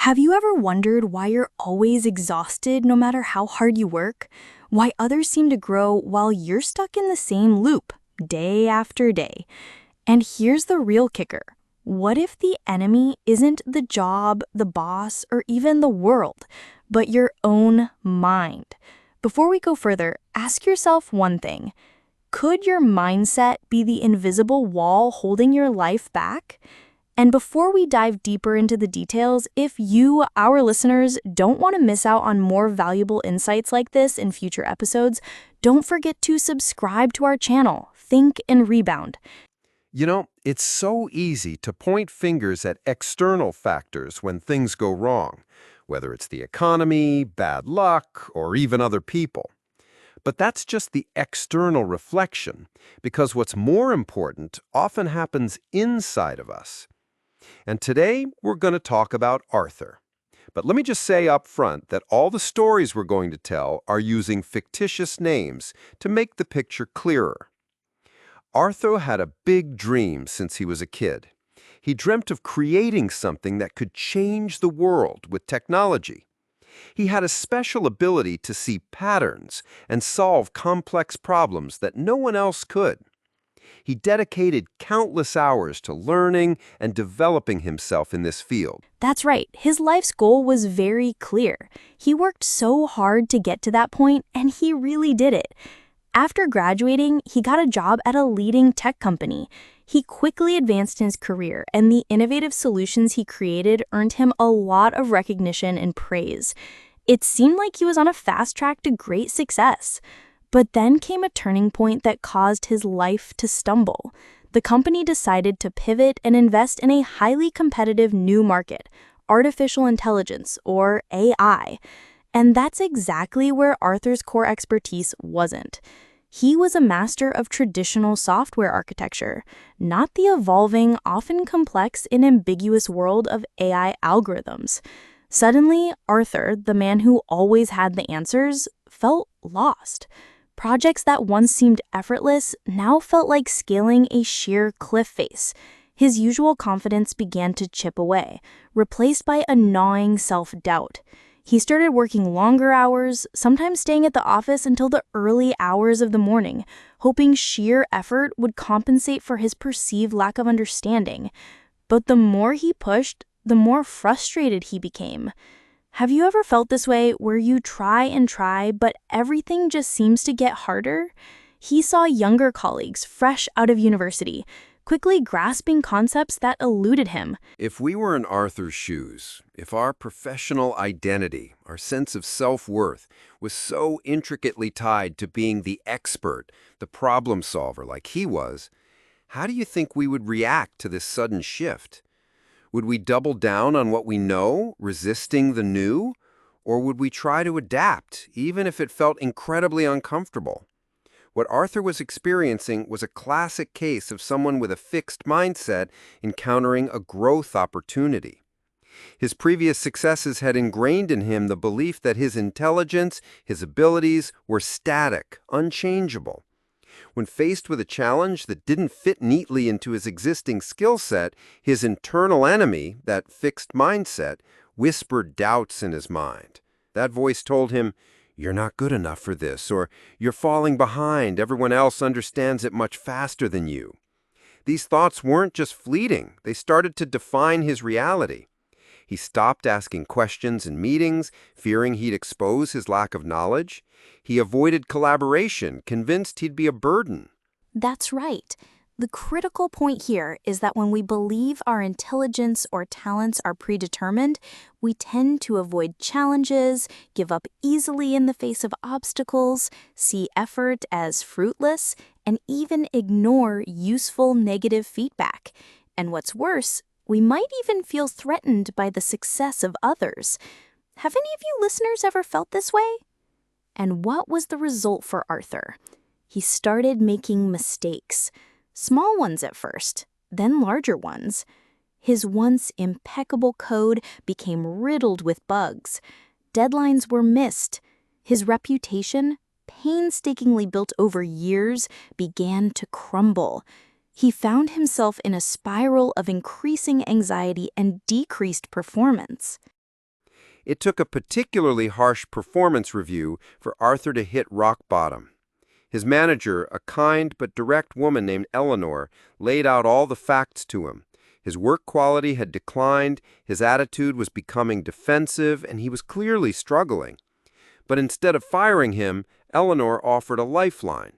Have you ever wondered why you're always exhausted no matter how hard you work? Why others seem to grow while you're stuck in the same loop, day after day? And here's the real kicker. What if the enemy isn't the job, the boss, or even the world, but your own mind? Before we go further, ask yourself one thing. Could your mindset be the invisible wall holding your life back? And before we dive deeper into the details, if you, our listeners, don't want to miss out on more valuable insights like this in future episodes, don't forget to subscribe to our channel, Think and Rebound. You know, it's so easy to point fingers at external factors when things go wrong, whether it's the economy, bad luck, or even other people. But that's just the external reflection, because what's more important often happens inside of us. And today, we're going to talk about Arthur. But let me just say up front that all the stories we're going to tell are using fictitious names to make the picture clearer. Arthur had a big dream since he was a kid. He dreamt of creating something that could change the world with technology. He had a special ability to see patterns and solve complex problems that no one else could. He dedicated countless hours to learning and developing himself in this field. That's right, his life's goal was very clear. He worked so hard to get to that point, and he really did it. After graduating, he got a job at a leading tech company. He quickly advanced in his career, and the innovative solutions he created earned him a lot of recognition and praise. It seemed like he was on a fast track to great success. But then came a turning point that caused his life to stumble. The company decided to pivot and invest in a highly competitive new market, artificial intelligence, or AI. And that's exactly where Arthur's core expertise wasn't. He was a master of traditional software architecture, not the evolving, often complex and ambiguous world of AI algorithms. Suddenly, Arthur, the man who always had the answers, felt lost. Projects that once seemed effortless now felt like scaling a sheer cliff face. His usual confidence began to chip away, replaced by a gnawing self-doubt. He started working longer hours, sometimes staying at the office until the early hours of the morning, hoping sheer effort would compensate for his perceived lack of understanding. But the more he pushed, the more frustrated he became. Have you ever felt this way, where you try and try, but everything just seems to get harder? He saw younger colleagues, fresh out of university, quickly grasping concepts that eluded him. If we were in Arthur's shoes, if our professional identity, our sense of self-worth, was so intricately tied to being the expert, the problem solver like he was, how do you think we would react to this sudden shift? Would we double down on what we know, resisting the new? Or would we try to adapt, even if it felt incredibly uncomfortable? What Arthur was experiencing was a classic case of someone with a fixed mindset encountering a growth opportunity. His previous successes had ingrained in him the belief that his intelligence, his abilities, were static, unchangeable. When faced with a challenge that didn't fit neatly into his existing skill set, his internal enemy, that fixed mindset, whispered doubts in his mind. That voice told him, "You're not good enough for this," or "You're falling behind, everyone else understands it much faster than you." These thoughts weren't just fleeting, they started to define his reality. He stopped asking questions in meetings, fearing he'd expose his lack of knowledge. He avoided collaboration, convinced he'd be a burden. That's right. The critical point here is that when we believe our intelligence or talents are predetermined, we tend to avoid challenges, give up easily in the face of obstacles, see effort as fruitless, and even ignore useful negative feedback. And what's worse, we might even feel threatened by the success of others. Have any of you listeners ever felt this way? And what was the result for Arthur? He started making mistakes. Small ones at first, then larger ones. His once impeccable code became riddled with bugs. Deadlines were missed. His reputation, painstakingly built over years, began to crumble. He found himself in a spiral of increasing anxiety and decreased performance. It took a particularly harsh performance review for Arthur to hit rock bottom. His manager, a kind but direct woman named Eleanor, laid out all the facts to him. His work quality had declined, his attitude was becoming defensive, and he was clearly struggling. But instead of firing him, Eleanor offered a lifeline.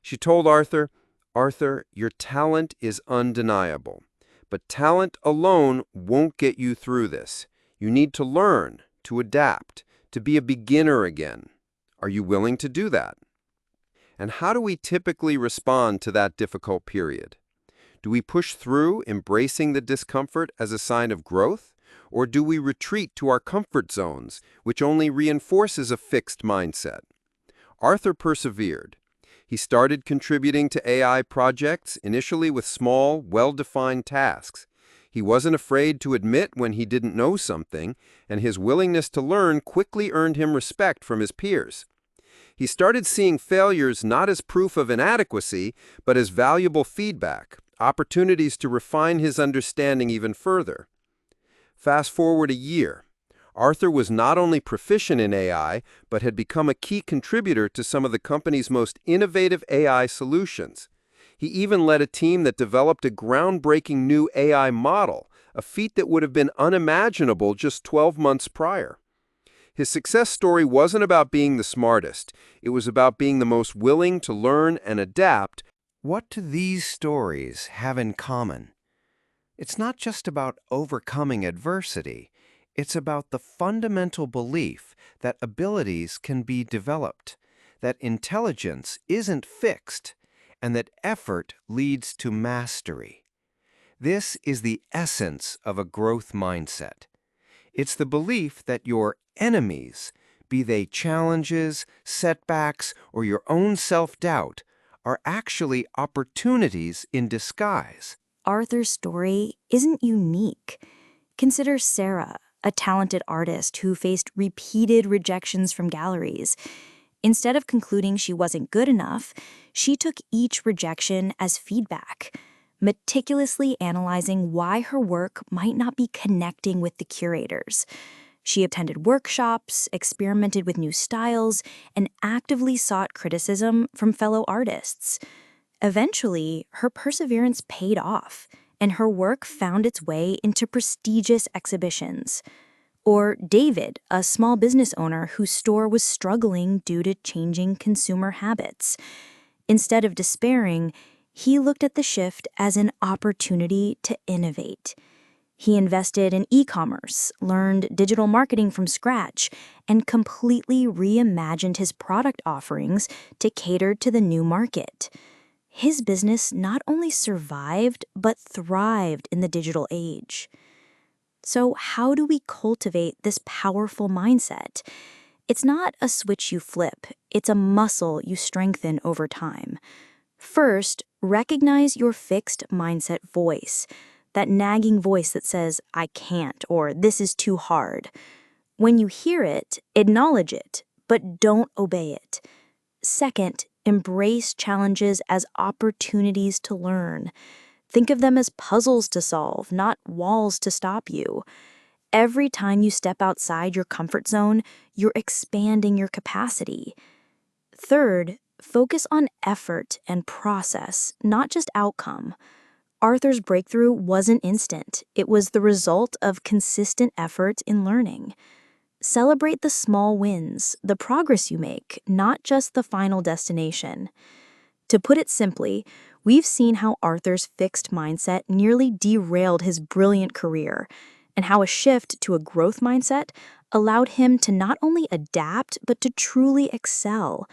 She told Arthur, "Arthur, your talent is undeniable, but talent alone won't get you through this. You need to learn, to adapt, to be a beginner again. Are you willing to do that?" And how do we typically respond to that difficult period? Do we push through, embracing the discomfort as a sign of growth? Or do we retreat to our comfort zones, which only reinforces a fixed mindset? Arthur persevered. He started contributing to AI projects, initially with small, well-defined tasks. He wasn't afraid to admit when he didn't know something, and his willingness to learn quickly earned him respect from his peers. He started seeing failures not as proof of inadequacy, but as valuable feedback, opportunities to refine his understanding even further. Fast forward a year. Arthur was not only proficient in AI, but had become a key contributor to some of the company's most innovative AI solutions. He even led a team that developed a groundbreaking new AI model, a feat that would have been unimaginable just 12 months prior. His success story wasn't about being the smartest. It was about being the most willing to learn and adapt. What do these stories have in common? It's not just about overcoming adversity. It's about the fundamental belief that abilities can be developed, that intelligence isn't fixed, and that effort leads to mastery. This is the essence of a growth mindset. It's the belief that your enemies, be they challenges, setbacks, or your own self-doubt, are actually opportunities in disguise. Arthur's story isn't unique. Consider Sarah, a talented artist who faced repeated rejections from galleries. Instead of concluding she wasn't good enough, she took each rejection as feedback, meticulously analyzing why her work might not be connecting with the curators. She attended workshops, experimented with new styles, and actively sought criticism from fellow artists. Eventually, her perseverance paid off, and her work found its way into prestigious exhibitions. Or David, a small business owner whose store was struggling due to changing consumer habits. Instead of despairing, he looked at the shift as an opportunity to innovate. He invested in e-commerce, learned digital marketing from scratch, and completely reimagined his product offerings to cater to the new market. His business not only survived, but thrived in the digital age. So how do we cultivate this powerful mindset? It's not a switch you flip, it's a muscle you strengthen over time. First, recognize your fixed mindset voice, that nagging voice that says, "I can't," or "this is too hard." When you hear it, acknowledge it, but don't obey it. Second, embrace challenges as opportunities to learn. Think of them as puzzles to solve, not walls to stop you. Every time you step outside your comfort zone, you're expanding your capacity. Third, focus on effort and process, not just outcome. Arthur's breakthrough wasn't instant. It was the result of consistent effort in learning. Celebrate the small wins, the progress you make, not just the final destination. To put it simply, we've seen how Arthur's fixed mindset nearly derailed his brilliant career, and how a shift to a growth mindset allowed him to not only adapt, but to truly excel.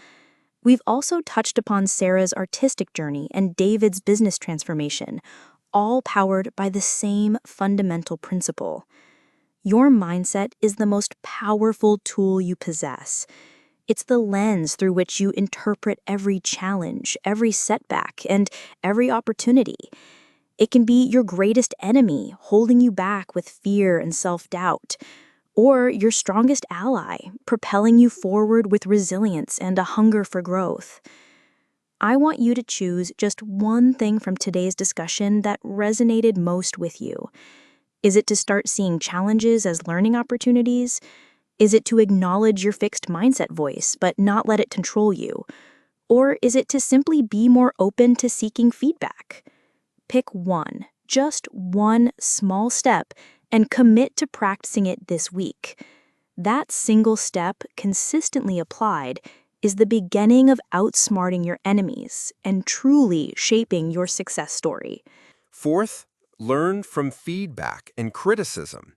We've also touched upon Sarah's artistic journey and David's business transformation, all powered by the same fundamental principle. Your mindset is the most powerful tool you possess. It's the lens through which you interpret every challenge, every setback, and every opportunity. It can be your greatest enemy, holding you back with fear and self-doubt, or your strongest ally, propelling you forward with resilience and a hunger for growth. I want you to choose just one thing from today's discussion that resonated most with you. Is it to start seeing challenges as learning opportunities? Is it to acknowledge your fixed mindset voice, but not let it control you? Or is it to simply be more open to seeking feedback? Pick one, just one small step, and commit to practicing it this week. That single step, consistently applied, is the beginning of outsmarting your enemies and truly shaping your success story. Fourth, learn from feedback and criticism.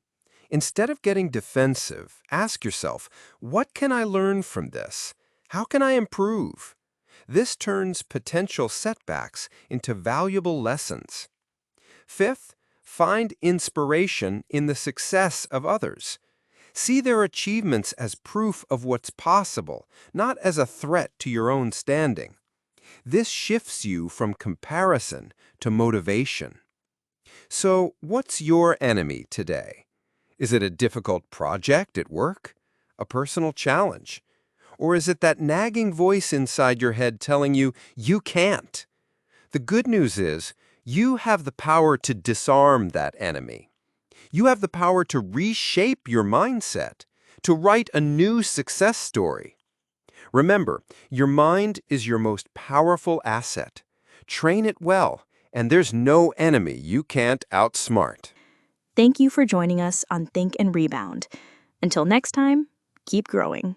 Instead of getting defensive, ask yourself, what can I learn from this? How can I improve? This turns potential setbacks into valuable lessons. Fifth, find inspiration in the success of others. See their achievements as proof of what's possible, not as a threat to your own standing. This shifts you from comparison to motivation. So, what's your enemy today? Is it a difficult project at work? A personal challenge? Or is it that nagging voice inside your head telling you, you can't? The good news is, you have the power to disarm that enemy. You have the power to reshape your mindset, to write a new success story. Remember, your mind is your most powerful asset. Train it well, and there's no enemy you can't outsmart. Thank you for joining us on Think and Rebound. Until next time, keep growing.